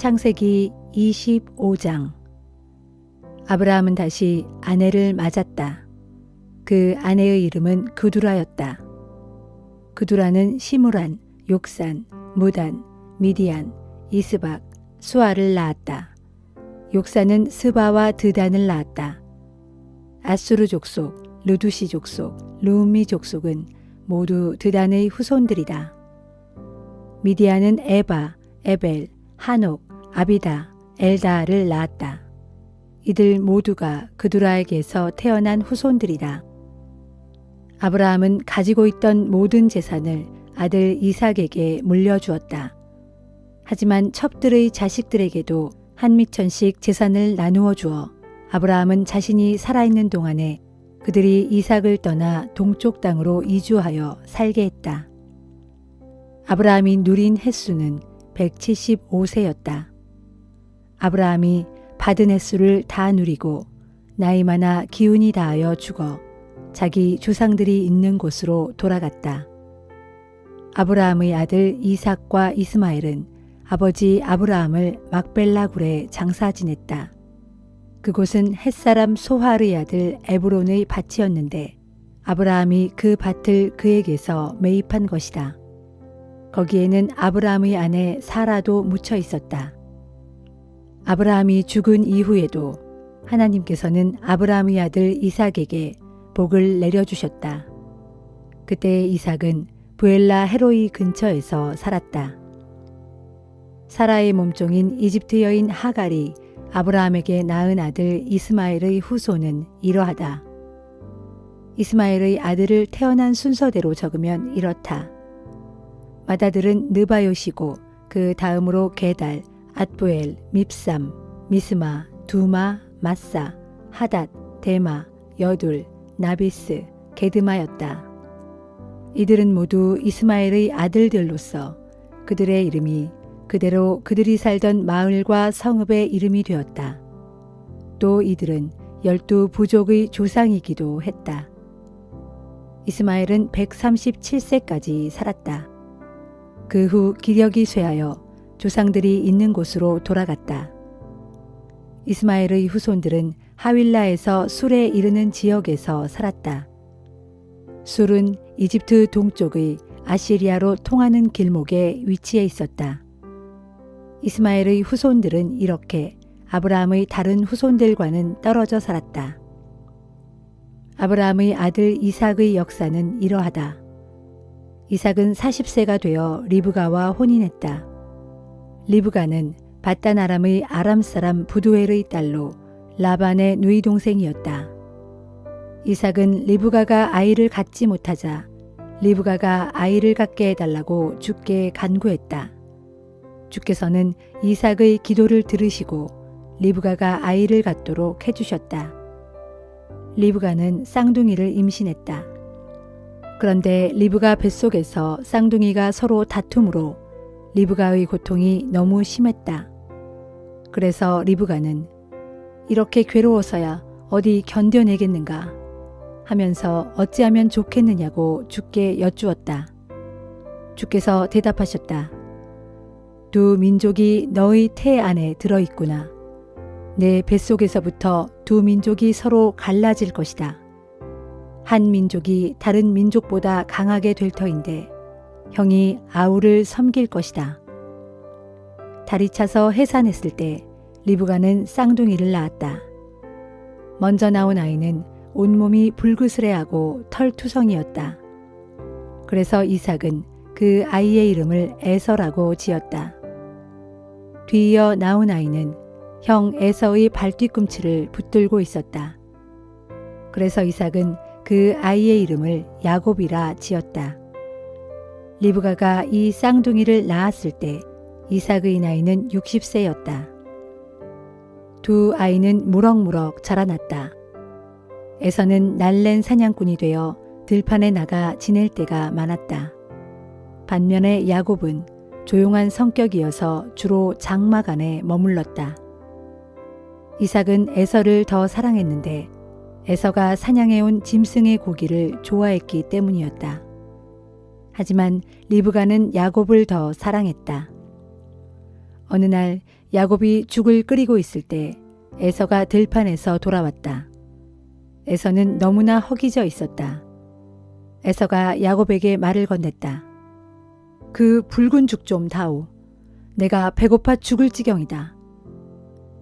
창세기 25장. 아브라함은 다시 아내를 맞았다. 그 아내의 이름은 그두라였다. 그두라는 시므란, 욕산, 무단, 미디안, 이스박, 수아를 낳았다. 욕산은 스바와 드단을 낳았다. 아수르 족속, 르두시 족속, 르움미 족속은 모두 드단의 후손들이다. 미디안은 에바, 에벨, 한옥, 아비다, 엘다를 낳았다. 이들 모두가 그두라에게서 태어난 후손들이다. 아브라함은 가지고 있던 모든 재산을 아들 이삭에게 물려주었다. 하지만 첩들의 자식들에게도 한 미천씩 재산을 나누어 주어 아브라함은 자신이 살아있는 동안에 그들이 이삭을 떠나 동쪽 땅으로 이주하여 살게 했다. 아브라함이 누린 햇수는 175세였다. 아브라함이 받은 햇수를 다 누리고 나이 많아 기운이 다하여 죽어 자기 조상들이 있는 곳으로 돌아갔다. 아브라함의 아들 이삭과 이스마엘은 아버지 아브라함을 막벨라 굴에 장사 지냈다. 그곳은 햇사람 소할의 아들 에브론의 밭이었는데 아브라함이 그 밭을 그에게서 매입한 것이다. 거기에는 아브라함의 아내 사라도 묻혀 있었다. 아브라함이 죽은 이후에도 하나님께서는 아브라함의 아들 이삭에게 복을 내려주셨다. 그때 이삭은 부엘라 헤로이 근처에서 살았다. 사라의 몸종인 이집트 여인 하갈이 아브라함에게 낳은 아들 이스마엘의 후손은 이러하다. 이스마엘의 아들을 태어난 순서대로 적으면 이렇다. 맏아들은 느바요시고 그 다음으로 게달, 앗부엘, 밉삼, 미스마, 두마, 마사, 하닷, 데마, 여둘, 나비스, 게드마였다. 이들은 모두 이스마엘의 아들들로서 그들의 이름이 그대로 그들이 살던 마을과 성읍의 이름이 되었다. 또 이들은 12부족의 조상이기도 했다. 이스마엘은 137세까지 살았다. 그 후 기력이 쇠하여 조상들이 있는 곳으로 돌아갔다. 이스마엘의 후손들은 하윌라에서 술에 이르는 지역에서 살았다. 술은 이집트 동쪽의 아시리아로 통하는 길목에 위치해 있었다. 이스마엘의 후손들은 이렇게 아브라함의 다른 후손들과는 떨어져 살았다. 아브라함의 아들 이삭의 역사는 이러하다. 이삭은 40세가 되어 리브가와 혼인했다. 리브가는 바단 아람의 아람 사람 부두엘의 딸로 라반의 누이 동생이었다. 이삭은 리브가가 아이를 갖지 못하자 리브가가 아이를 갖게 해달라고 주께 간구했다. 주께서는 이삭의 기도를 들으시고 리브가가 아이를 갖도록 해주셨다. 리브가는 쌍둥이를 임신했다. 그런데 리브가 뱃속에서 쌍둥이가 서로 다툼으로 리브가의 고통이 너무 심했다. 그래서 리브가는 이렇게 괴로워서야 어디 견뎌내겠는가 하면서 어찌하면 좋겠느냐고 주께 여쭈었다. 주께서 대답하셨다. 두 민족이 너의 태 안에 들어있구나. 내 뱃속에서부터 두 민족이 서로 갈라질 것이다. 한 민족이 다른 민족보다 강하게 될 터인데 형이 아우를 섬길 것이다. 달이 차서 해산했을 때 리브가는 쌍둥이를 낳았다. 먼저 나온 아이는 온몸이 불그스레하고 털투성이었다. 그래서 이삭은 그 아이의 이름을 에서라고 지었다. 뒤이어 나온 아이는 형 에서의 발뒤꿈치를 붙들고 있었다. 그래서 이삭은 그 아이의 이름을 야곱이라 지었다. 리브가가 이 쌍둥이를 낳았을 때 이삭의 나이는 60세였다. 두 아이는 무럭무럭 자라났다. 에서는 날랜 사냥꾼이 되어 들판에 나가 지낼 때가 많았다. 반면에 야곱은 조용한 성격이어서 주로 장막 안에 머물렀다. 이삭은 에서를 더 사랑했는데 에서가 사냥해온 짐승의 고기를 좋아했기 때문이었다. 하지만 리브가는 야곱을 더 사랑했다. 어느 날 야곱이 죽을 끓이고 있을 때 에서가 들판에서 돌아왔다. 에서는 너무나 허기져 있었다. 에서가 야곱에게 말을 건넸다. 그 붉은 죽 좀 다오. 내가 배고파 죽을 지경이다.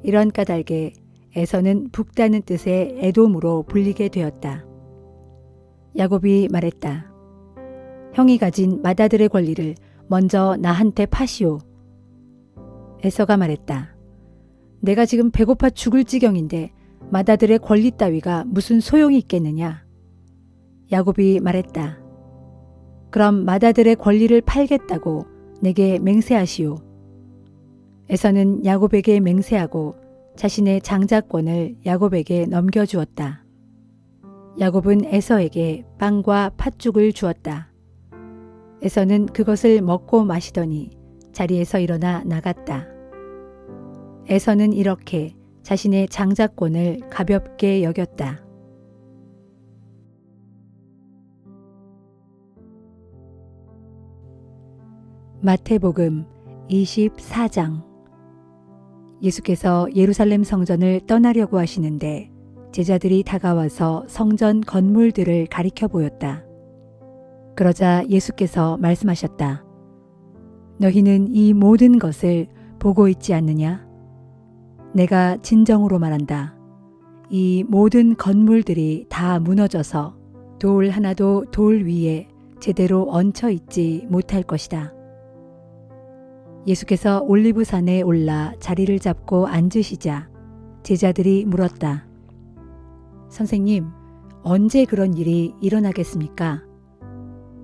이런 까닭에 에서는 북다는 뜻의 에돔으로 불리게 되었다. 야곱이 말했다. 형이 가진 맏아들의 권리를 먼저 나한테 파시오. 에서가 말했다. 내가 지금 배고파 죽을 지경인데 맏아들의 권리 따위가 무슨 소용이 있겠느냐. 야곱이 말했다. 그럼 맏아들의 권리를 팔겠다고 내게 맹세하시오. 에서는 야곱에게 맹세하고 자신의 장자권을 야곱에게 넘겨주었다. 야곱은 에서에게 빵과 팥죽을 주었다. 에서는 그것을 먹고 마시더니 자리에서 일어나 나갔다. 에서는 이렇게 자신의 장자권을 가볍게 여겼다. 마태복음 24장. 예수께서 예루살렘 성전을 떠나려고 하시는데 제자들이 다가와서 성전 건물들을 가리켜 보였다. 그러자 예수께서 말씀하셨다. 너희는 이 모든 것을 보고 있지 않느냐? 내가 진정으로 말한다. 이 모든 건물들이 다 무너져서 돌 하나도 돌 위에 제대로 얹혀 있지 못할 것이다. 예수께서 올리브산에 올라 자리를 잡고 앉으시자 제자들이 물었다. 선생님, 언제 그런 일이 일어나겠습니까?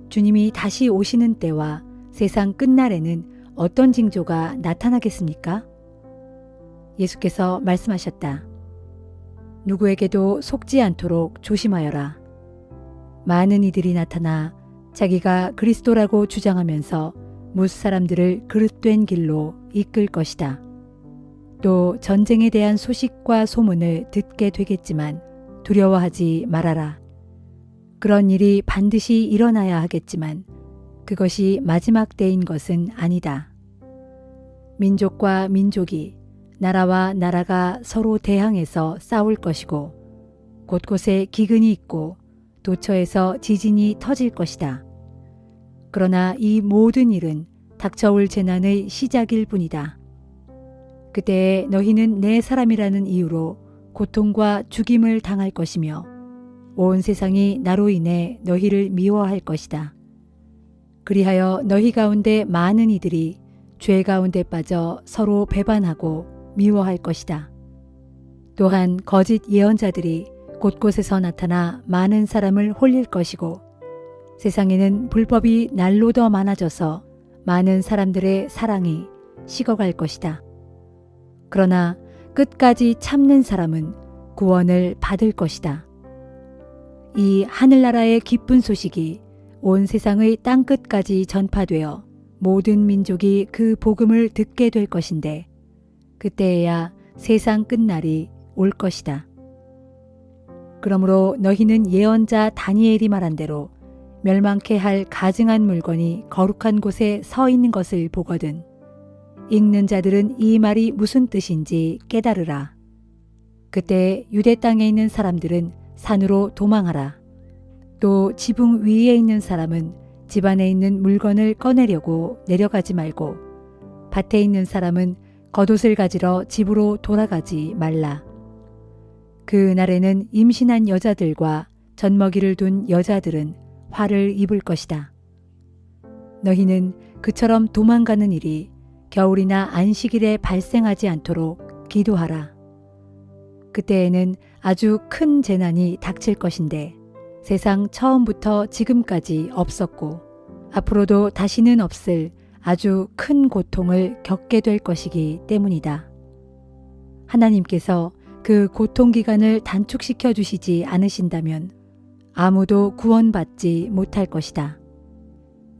주님이 다시 오시는 때와 세상 끝날에는 어떤 징조가 나타나겠습니까? 예수께서 말씀하셨다. 누구에게도 속지 않도록 조심하여라. 많은 이들이 나타나 자기가 그리스도라고 주장하면서 무사람들을 그릇된 길로 이끌 것이다. 또 전쟁에 대한 소식과 소문을 듣게 되겠지만 두려워하지 말아라. 그런 일이 반드시 일어나야 하겠지만 그것이 마지막 때인 것은 아니다. 민족과 민족이, 나라와 나라가 서로 대항해서 싸울 것이고 곳곳에 기근이 있고 도처에서 지진이 터질 것이다. 그러나 이 모든 일은 닥쳐올 재난의 시작일 뿐이다. 그때에 너희는 내 사람이라는 이유로 고통과 죽임을 당할 것이며 온 세상이 나로 인해 너희를 미워할 것이다. 그리하여 너희 가운데 많은 이들이 죄 가운데 빠져 서로 배반하고 미워할 것이다. 또한 거짓 예언자들이 곳곳에서 나타나 많은 사람을 홀릴 것이고 세상에는 불법이 날로 더 많아져서 많은 사람들의 사랑이 식어갈 것이다. 그러나 끝까지 참는 사람은 구원을 받을 것이다. 이 하늘나라의 기쁜 소식이 온 세상의 땅끝까지 전파되어 모든 민족이 그 복음을 듣게 될 것인데 그때에야 세상 끝날이 올 것이다. 그러므로 너희는 예언자 다니엘이 말한 대로 멸망케 할 가증한 물건이 거룩한 곳에 서 있는 것을 보거든 읽는 자들은 이 말이 무슨 뜻인지 깨달으라. 그때 유대 땅에 있는 사람들은 산으로 도망하라. 또 지붕 위에 있는 사람은 집 안에 있는 물건을 꺼내려고 내려가지 말고 밭에 있는 사람은 겉옷을 가지러 집으로 돌아가지 말라. 그 날에는 임신한 여자들과 젖먹이를 둔 여자들은 화를 입을 것이다. 너희는 그처럼 도망가는 일이 겨울이나 안식일에 발생하지 않도록 기도하라. 그때에는 아주 큰 재난이 닥칠 것인데 세상 처음부터 지금까지 없었고 앞으로도 다시는 없을 아주 큰 고통을 겪게 될 것이기 때문이다. 하나님께서 그 고통 기간을 단축시켜 주시지 않으신다면 아무도 구원받지 못할 것이다.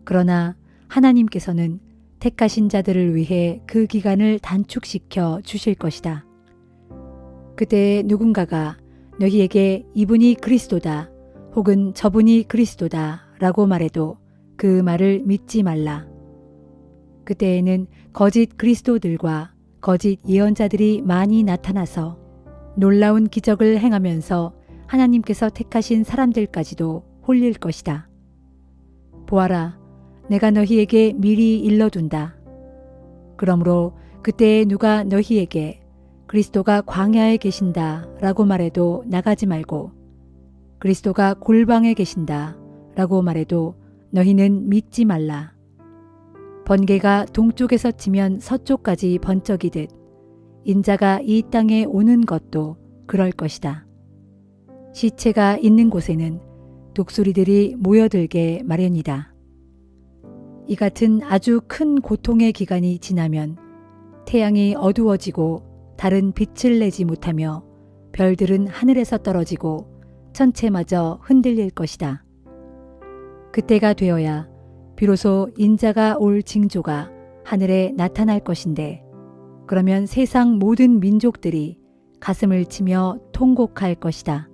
그러나 하나님께서는 택하신 자들을 위해 그 기간을 단축시켜 주실 것이다. 그때 누군가가 너희에게 이분이 그리스도다 혹은 저분이 그리스도다 라고 말해도 그 말을 믿지 말라. 그때에는 거짓 그리스도들과 거짓 예언자들이 많이 나타나서 놀라운 기적을 행하면서 하나님께서 택하신 사람들까지도 홀릴 것이다. 보아라, 내가 너희에게 미리 일러둔다. 그러므로 그때에 누가 너희에게 그리스도가 광야에 계신다 라고 말해도 나가지 말고 그리스도가 골방에 계신다 라고 말해도 너희는 믿지 말라. 번개가 동쪽에서 치면 서쪽까지 번쩍이듯 인자가 이 땅에 오는 것도 그럴 것이다. 시체가 있는 곳에는 독수리들이 모여들게 마련이다. 이 같은 아주 큰 고통의 기간이 지나면 태양이 어두워지고 달은 빛을 내지 못하며 별들은 하늘에서 떨어지고 천체마저 흔들릴 것이다. 그때가 되어야 비로소 인자가 올 징조가 하늘에 나타날 것인데 그러면 세상 모든 민족들이 가슴을 치며 통곡할 것이다.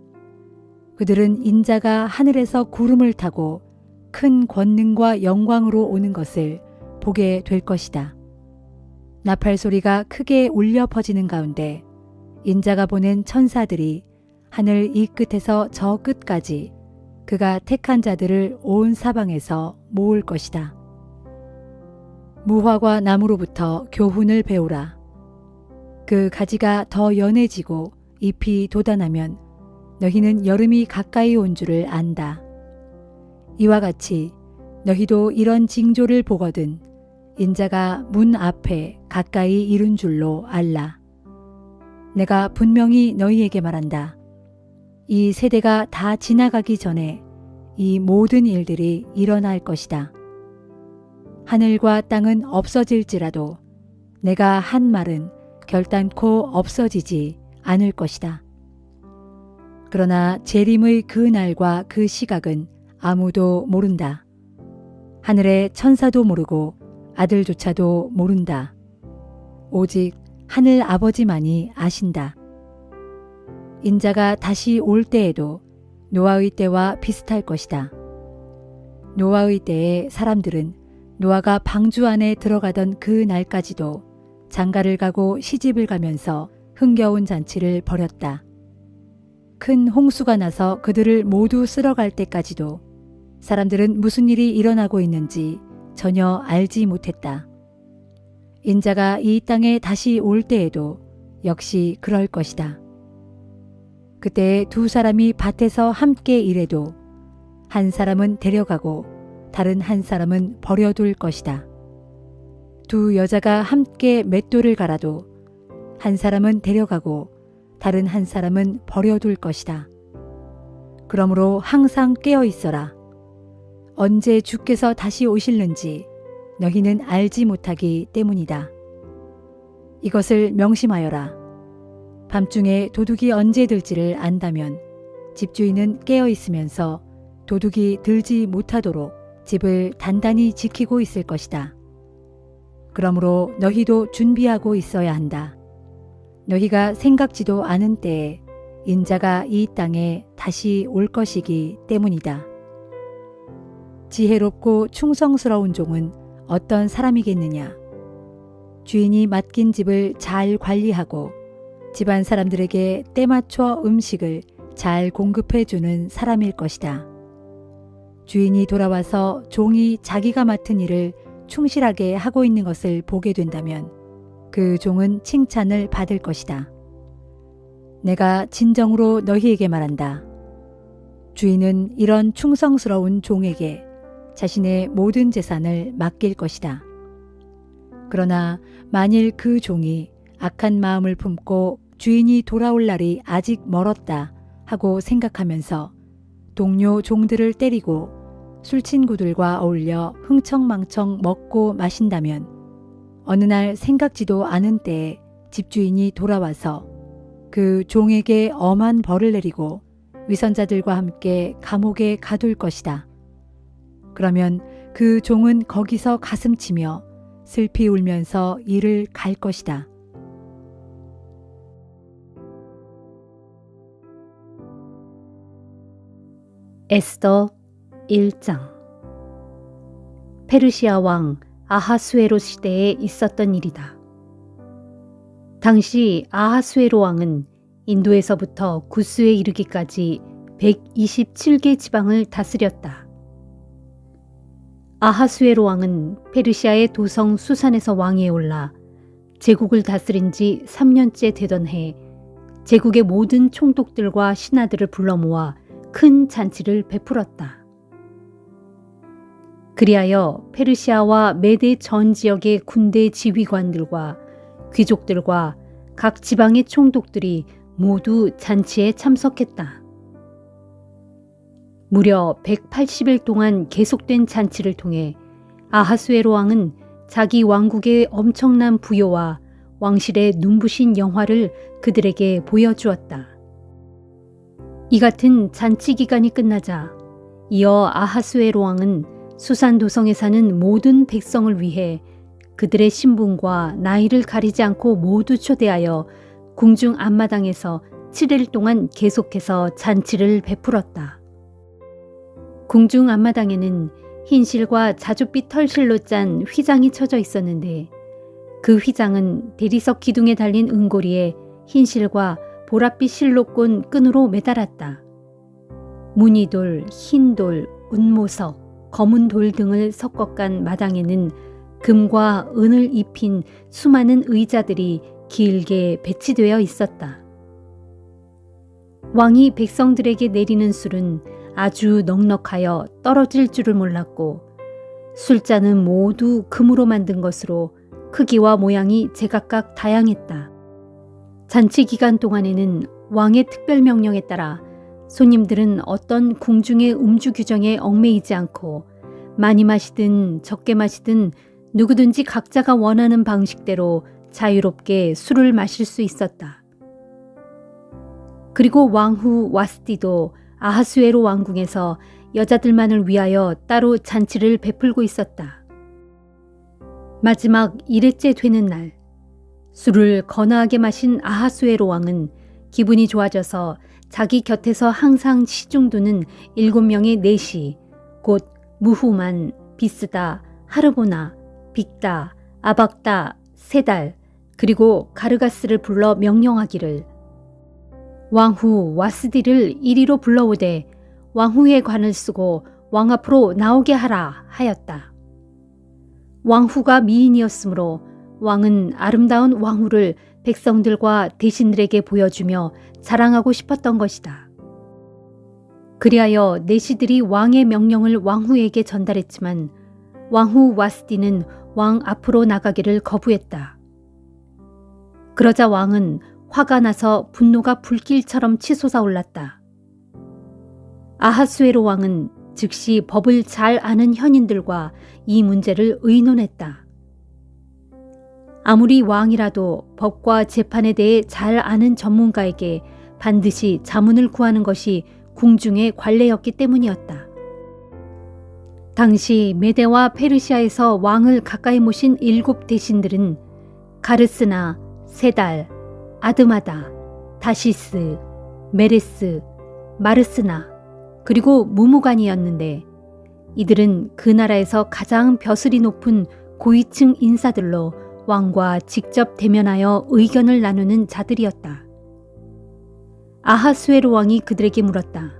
그들은 인자가 하늘에서 구름을 타고 큰 권능과 영광으로 오는 것을 보게 될 것이다. 나팔 소리가 크게 울려 퍼지는 가운데 인자가 보낸 천사들이 하늘 이 끝에서 저 끝까지 그가 택한 자들을 온 사방에서 모을 것이다. 무화과 나무로부터 교훈을 배우라. 그 가지가 더 연해지고 잎이 돋아나면 너희는 여름이 가까이 온 줄을 안다. 이와 같이 너희도 이런 징조를 보거든 인자가 문 앞에 가까이 이른 줄로 알라. 내가 분명히 너희에게 말한다. 이 세대가 다 지나가기 전에 이 모든 일들이 일어날 것이다. 하늘과 땅은 없어질지라도 내가 한 말은 결단코 없어지지 않을 것이다. 그러나 재림의 그 날과 그 시각은 아무도 모른다. 하늘의 천사도 모르고 아들조차도 모른다. 오직 하늘 아버지만이 아신다. 인자가 다시 올 때에도 노아의 때와 비슷할 것이다. 노아의 때에 사람들은 노아가 방주 안에 들어가던 그 날까지도 장가를 가고 시집을 가면서 흥겨운 잔치를 벌였다. 큰 홍수가 나서 그들을 모두 쓸어갈 때까지도 사람들은 무슨 일이 일어나고 있는지 전혀 알지 못했다. 인자가 이 땅에 다시 올 때에도 역시 그럴 것이다. 그때 두 사람이 밭에서 함께 일해도 한 사람은 데려가고 다른 한 사람은 버려둘 것이다. 두 여자가 함께 맷돌을 갈아도 한 사람은 데려가고 다른 한 사람은 버려둘 것이다. 그러므로 항상 깨어 있어라. 언제 주께서 다시 오실는지 너희는 알지 못하기 때문이다. 이것을 명심하여라. 밤중에 도둑이 언제 들지를 안다면 집주인은 깨어 있으면서 도둑이 들지 못하도록 집을 단단히 지키고 있을 것이다. 그러므로 너희도 준비하고 있어야 한다. 너희가 생각지도 않은 때에 인자가 이 땅에 다시 올 것이기 때문이다. 지혜롭고 충성스러운 종은 어떤 사람이겠느냐? 주인이 맡긴 집을 잘 관리하고 집안 사람들에게 때맞춰 음식을 잘 공급해주는 사람일 것이다. 주인이 돌아와서 종이 자기가 맡은 일을 충실하게 하고 있는 것을 보게 된다면 그 종은 칭찬을 받을 것이다. 내가 진정으로 너희에게 말한다. 주인은 이런 충성스러운 종에게 자신의 모든 재산을 맡길 것이다. 그러나 만일 그 종이 악한 마음을 품고 주인이 돌아올 날이 아직 멀었다 하고 생각하면서 동료 종들을 때리고 술친구들과 어울려 흥청망청 먹고 마신다면 어느 날 생각지도 않은 때에 집주인이 돌아와서 그 종에게 엄한 벌을 내리고 위선자들과 함께 감옥에 가둘 것이다. 그러면 그 종은 거기서 가슴치며 슬피 울면서 이를 갈 것이다. 에스더 1장. 페르시아 왕 아하수에로 시대에 있었던 일이다. 당시 아하수에로 왕은 인도에서부터 구스에 이르기까지 127개 지방을 다스렸다. 아하수에로 왕은 페르시아의 도성 수산에서 왕위에 올라 제국을 다스린 지 3년째 되던 해 제국의 모든 총독들과 신하들을 불러 모아 큰 잔치를 베풀었다. 그리하여 페르시아와 메데 전 지역의 군대 지휘관들과 귀족들과 각 지방의 총독들이 모두 잔치에 참석했다. 무려 180일 동안 계속된 잔치를 통해 아하수에로 왕은 자기 왕국의 엄청난 부요와 왕실의 눈부신 영화를 그들에게 보여주었다. 이 같은 잔치 기간이 끝나자 이어 아하수에로 왕은 수산 도성에 사는 모든 백성을 위해 그들의 신분과 나이를 가리지 않고 모두 초대하여 궁중 앞마당에서 7일 동안 계속해서 잔치를 베풀었다. 궁중 앞마당에는 흰실과 자줏빛 털실로 짠 휘장이 쳐져 있었는데 그 휘장은 대리석 기둥에 달린 은고리에 흰실과 보랏빛 실로 꼰 끈으로 매달았다. 무늬돌, 흰돌, 운모석, 검은 돌 등을 섞어 깐 마당에는 금과 은을 입힌 수많은 의자들이 길게 배치되어 있었다. 왕이 백성들에게 내리는 술은 아주 넉넉하여 떨어질 줄을 몰랐고 술잔은 모두 금으로 만든 것으로 크기와 모양이 제각각 다양했다. 잔치 기간 동안에는 왕의 특별 명령에 따라 손님들은 어떤 궁중의 음주 규정에 얽매이지 않고 많이 마시든 적게 마시든 누구든지 각자가 원하는 방식대로 자유롭게 술을 마실 수 있었다. 그리고 왕후 와스티도 아하수에로 왕궁에서 여자들만을 위하여 따로 잔치를 베풀고 있었다. 마지막 1회째 되는 날, 술을 거나하게 마신 아하수에로 왕은 기분이 좋아져서 자기 곁에서 항상 시중두는 7명의 내시, 곧 무후만, 비스다, 하르보나, 빅다, 아박다, 세달, 그리고 가르가스를 불러 명령하기를 왕후 와스디를 이리로 불러오되 왕후의 관을 쓰고 왕 앞으로 나오게 하라 하였다. 왕후가 미인이었으므로 왕은 아름다운 왕후를 백성들과 대신들에게 보여주며 자랑하고 싶었던 것이다. 그리하여 내시들이 왕의 명령을 왕후에게 전달했지만 왕후 와스디는 왕 앞으로 나가기를 거부했다. 그러자 왕은 화가 나서 분노가 불길처럼 치솟아 올랐다. 아하수에로 왕은 즉시 법을 잘 아는 현인들과 이 문제를 의논했다. 아무리 왕이라도 법과 재판에 대해 잘 아는 전문가에게 반드시 자문을 구하는 것이 궁중의 관례였기 때문이었다. 당시 메데와 페르시아에서 왕을 가까이 모신 7 대신들은 가르스나, 세달, 아드마다, 다시스, 메레스, 마르스나, 그리고 무무간이었는데 이들은 그 나라에서 가장 벼슬이 높은 고위층 인사들로 왕과 직접 대면하여 의견을 나누는 자들이었다. 아하수에로 왕이 그들에게 물었다.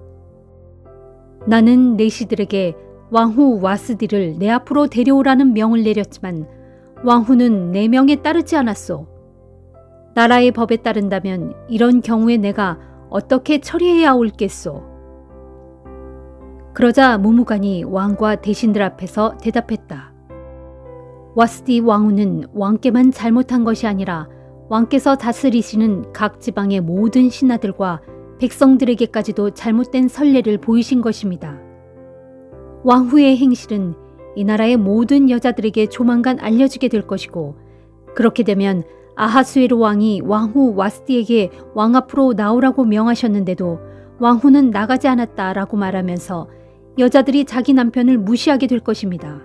나는 내시들에게 왕후 와스디를 내 앞으로 데려오라는 명을 내렸지만 왕후는 내 명에 따르지 않았소. 나라의 법에 따른다면 이런 경우에 내가 어떻게 처리해야 옳겠소? 그러자 무무간이 왕과 대신들 앞에서 대답했다. 와스디 왕후는 왕께만 잘못한 것이 아니라 왕께서 다스리시는 각 지방의 모든 신하들과 백성들에게까지도 잘못된 선례를 보이신 것입니다. 왕후의 행실은 이 나라의 모든 여자들에게 조만간 알려지게 될 것이고 그렇게 되면 아하수에로 왕이 왕후 와스디에게 왕 앞으로 나오라고 명하셨는데도 왕후는 나가지 않았다라고 말하면서 여자들이 자기 남편을 무시하게 될 것입니다.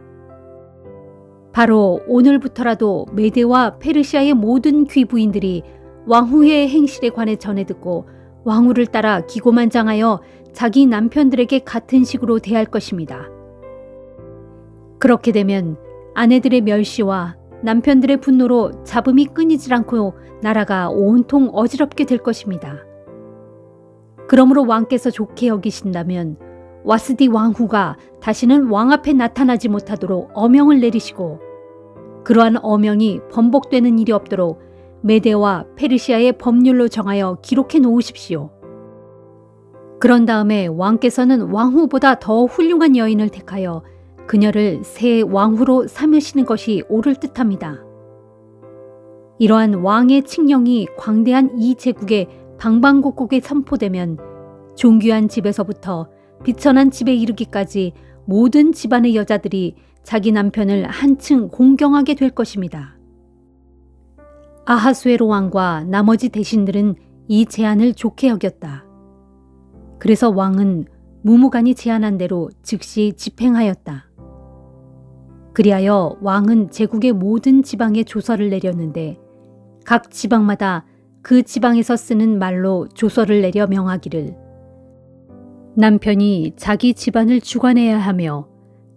바로 오늘부터라도 메데와 페르시아의 모든 귀부인들이 왕후의 행실에 관해 전해 듣고 왕후를 따라 기고만장하여 자기 남편들에게 같은 식으로 대할 것입니다. 그렇게 되면 아내들의 멸시와 남편들의 분노로 잡음이 끊이질 않고 나라가 온통 어지럽게 될 것입니다. 그러므로 왕께서 좋게 여기신다면 와스디 왕후가 다시는 왕 앞에 나타나지 못하도록 어명을 내리시고 그러한 어명이 번복되는 일이 없도록 메데와 페르시아의 법률로 정하여 기록해 놓으십시오. 그런 다음에 왕께서는 왕후보다 더 훌륭한 여인을 택하여 그녀를 새 왕후로 삼으시는 것이 옳을 듯합니다. 이러한 왕의 칙령이 광대한 이 제국의 방방곡곡에 선포되면 존귀한 집에서부터 비천한 집에 이르기까지 모든 집안의 여자들이 자기 남편을 한층 공경하게 될 것입니다. 아하수에로 왕과 나머지 대신들은 이 제안을 좋게 여겼다. 그래서 왕은 무무간이 제안한 대로 즉시 집행하였다. 그리하여 왕은 제국의 모든 지방에 조서를 내렸는데 각 지방마다 그 지방에서 쓰는 말로 조서를 내려 명하기를 남편이 자기 집안을 주관해야 하며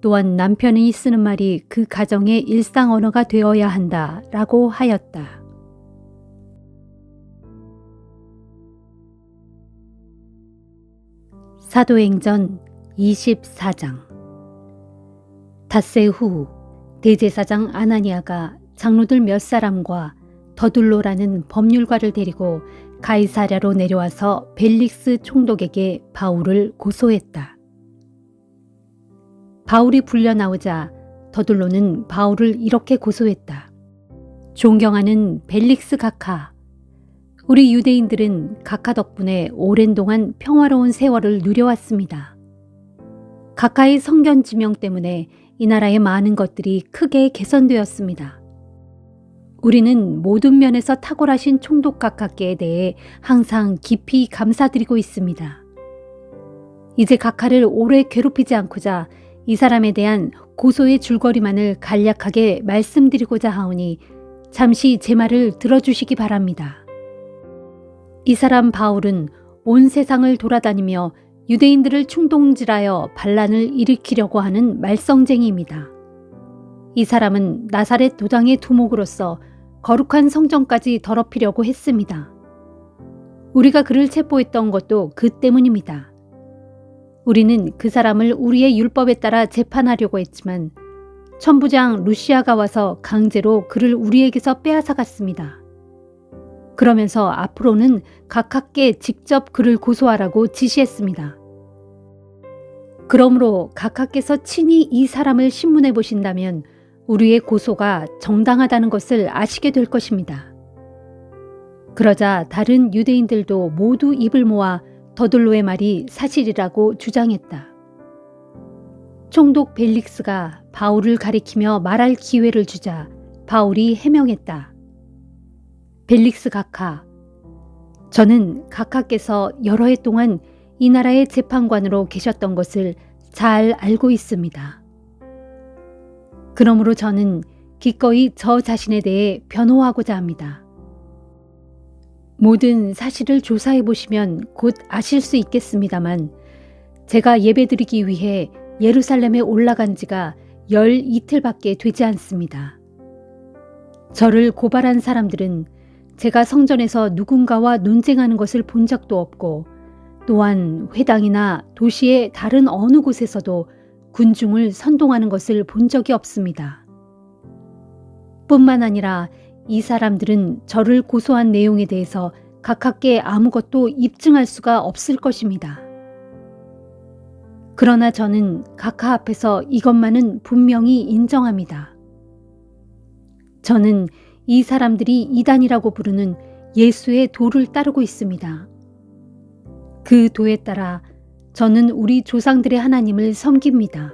또한 남편이 쓰는 말이 그 가정의 일상 언어가 되어야 한다 라고 하였다. 사도행전 24장. 닷새 후 대제사장 아나니아가 장로들 몇 사람과 더둘로라는 법률가를 데리고 가이사랴로 내려와서 벨릭스 총독에게 바울을 고소했다. 바울이 불려 나오자 더둘로는 바울을 이렇게 고소했다. 존경하는 벨릭스 각하, 우리 유대인들은 각하 덕분에 오랜 동안 평화로운 세월을 누려왔습니다. 각하의 성견 지명 때문에 이 나라의 많은 것들이 크게 개선되었습니다. 우리는 모든 면에서 탁월하신 총독 각하께 대해 항상 깊이 감사드리고 있습니다. 이제 각하를 오래 괴롭히지 않고자 이 사람에 대한 고소의 줄거리만을 간략하게 말씀드리고자 하오니 잠시 제 말을 들어주시기 바랍니다. 이 사람 바울은 온 세상을 돌아다니며 유대인들을 충동질하여 반란을 일으키려고 하는 말썽쟁이입니다. 이 사람은 나사렛 도당의 두목으로서 거룩한 성전까지 더럽히려고 했습니다. 우리가 그를 체포했던 것도 그 때문입니다. 우리는 그 사람을 우리의 율법에 따라 재판하려고 했지만 천부장 루시아가 와서 강제로 그를 우리에게서 빼앗아갔습니다. 그러면서 앞으로는 각하께 직접 그를 고소하라고 지시했습니다. 그러므로 각하께서 친히 이 사람을 신문해 보신다면 우리의 고소가 정당하다는 것을 아시게 될 것입니다. 그러자 다른 유대인들도 모두 입을 모아 더둘로의 말이 사실이라고 주장했다. 총독 벨릭스가 바울을 가리키며 말할 기회를 주자 바울이 해명했다. 벨릭스 각하, 저는 각하께서 여러 해 동안 이 나라의 재판관으로 계셨던 것을 잘 알고 있습니다. 그러므로 저는 기꺼이 저 자신에 대해 변호하고자 합니다. 모든 사실을 조사해 보시면 곧 아실 수 있겠습니다만 제가 예배드리기 위해 예루살렘에 올라간 지가 12이틀밖에 되지 않습니다. 저를 고발한 사람들은 제가 성전에서 누군가와 논쟁하는 것을 본 적도 없고 또한 회당이나 도시의 다른 어느 곳에서도 군중을 선동하는 것을 본 적이 없습니다. 뿐만 아니라 이 사람들은 저를 고소한 내용에 대해서 각하께 아무것도 입증할 수가 없을 것입니다. 그러나 저는 각하 앞에서 이것만은 분명히 인정합니다. 저는 이 사람들이 이단이라고 부르는 예수의 도를 따르고 있습니다. 그 도에 따라 저는 우리 조상들의 하나님을 섬깁니다.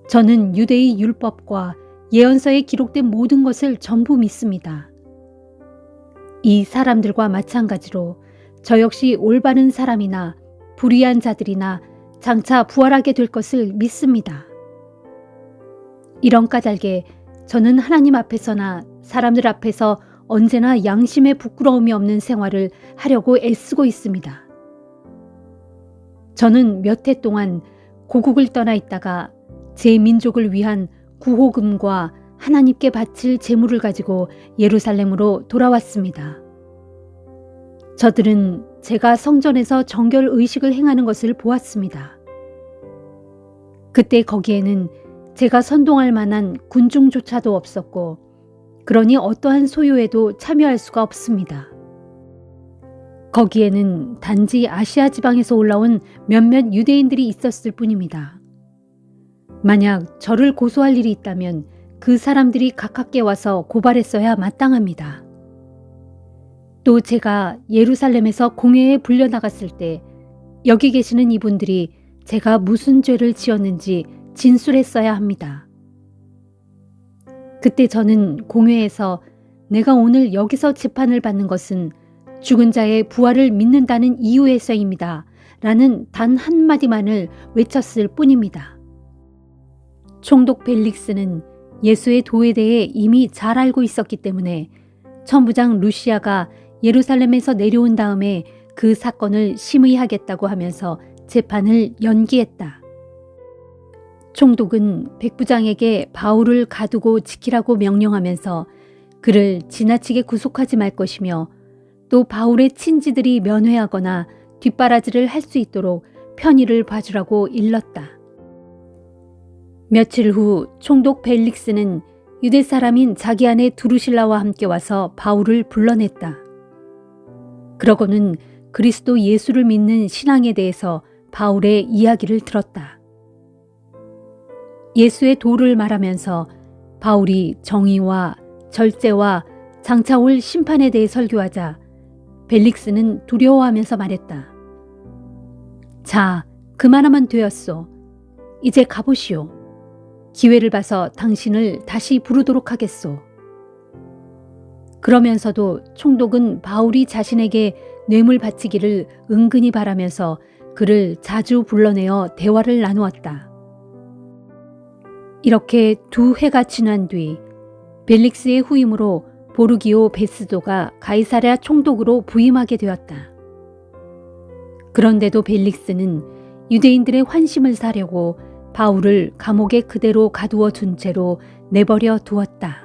저는 유대의 율법과 예언서에 기록된 모든 것을 전부 믿습니다. 이 사람들과 마찬가지로 저 역시 올바른 사람이나 불의한 자들이나 장차 부활하게 될 것을 믿습니다. 이런 까닭에 저는 하나님 앞에서나 사람들 앞에서 언제나 양심에 부끄러움이 없는 생활을 하려고 애쓰고 있습니다. 저는 몇 해 동안 고국을 떠나 있다가 제 민족을 위한 구호금과 하나님께 바칠 제물을 가지고 예루살렘으로 돌아왔습니다. 저들은 제가 성전에서 정결 의식을 행하는 것을 보았습니다. 그때 거기에는 제가 선동할 만한 군중조차도 없었고, 그러니 어떠한 소요에도 참여할 수가 없습니다. 거기에는 단지 아시아 지방에서 올라온 몇몇 유대인들이 있었을 뿐입니다. 만약 저를 고소할 일이 있다면 그 사람들이 가깝게 와서 고발했어야 마땅합니다. 또 제가 예루살렘에서 공회에 불려나갔을 때 여기 계시는 이분들이 제가 무슨 죄를 지었는지 진술했어야 합니다. 그때 저는 공회에서 내가 오늘 여기서 재판을 받는 것은 죽은 자의 부활을 믿는다는 이유에서입니다. 라는 단 한마디만을 외쳤을 뿐입니다. 총독 벨릭스는 예수의 도에 대해 이미 잘 알고 있었기 때문에 천부장 루시아가 예루살렘에서 내려온 다음에 그 사건을 심의하겠다고 하면서 재판을 연기했다. 총독은 백부장에게 바울을 가두고 지키라고 명령하면서 그를 지나치게 구속하지 말 것이며 또 바울의 친지들이 면회하거나 뒷바라지를 할 수 있도록 편의를 봐주라고 일렀다. 며칠 후 총독 벨릭스는 유대 사람인 자기 아내 두루실라와 함께 와서 바울을 불러냈다. 그러고는 그리스도 예수를 믿는 신앙에 대해서 바울의 이야기를 들었다. 예수의 도를 말하면서 바울이 정의와 절제와 장차 올 심판에 대해 설교하자 벨릭스는 두려워하면서 말했다. 자, 그만하면 되었소. 이제 가보시오. 기회를 봐서 당신을 다시 부르도록 하겠소. 그러면서도 총독은 바울이 자신에게 뇌물 바치기를 은근히 바라면서 그를 자주 불러내어 대화를 나누었다. 이렇게 2회가 지난 뒤 벨릭스의 후임으로 보르기오 베스도가 가이사랴 총독으로 부임하게 되었다. 그런데도 벨릭스는 유대인들의 환심을 사려고 바울을 감옥에 그대로 가두어 둔 채로 내버려 두었다.